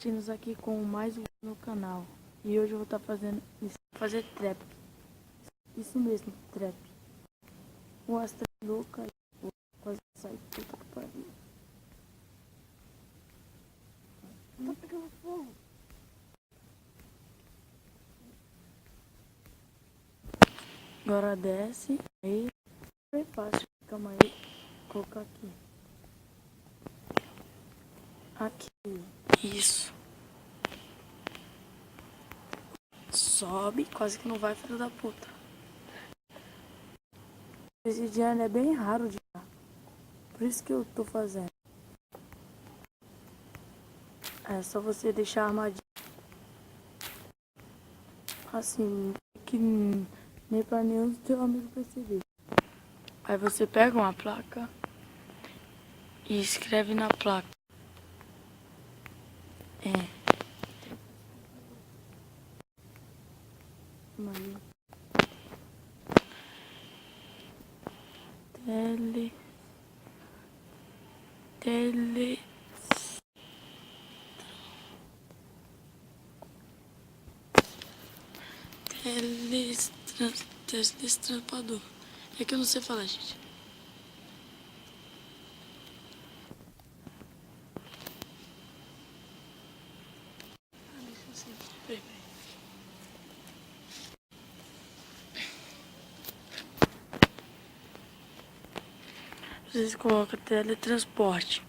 Martins aqui com mais um vídeo no canal. E hoje eu vou estar fazendo fazer trap. Isso mesmo, trap. O Astra louca e quase sai puta que pariu. Tá pegando fogo. Agora desce. Aí é fácil. Calma aí. Vou colocar aqui. Aqui. Isso. Sobe. Quase que não vai, filho da puta. Esse dia é bem raro de dar. Por isso que eu tô fazendo. É só você deixar a armadilha assim, que nem pra nenhum do teu amigo perceber. Aí você pega uma placa e escreve na placa. Aí. Teletransportador. É que eu não sei falar, gente. Deixa eu sei. Peraí. Vocês colocam teletransporte.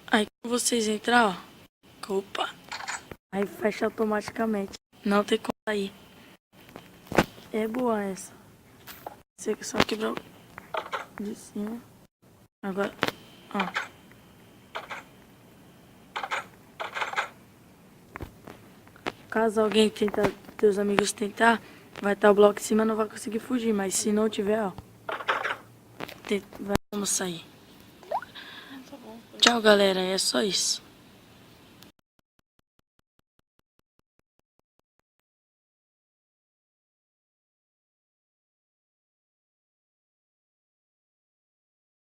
Aí quando vocês entrar, ó. Opa. Aí fecha automaticamente. Não tem como sair. É boa essa. Você só quebrar de cima. Agora, ó. Caso alguém tentar, teus amigos tentar, vai estar o bloco em cima, não vai conseguir fugir. Mas se não tiver, ó. Vamos sair. Tchau, galera. É só isso.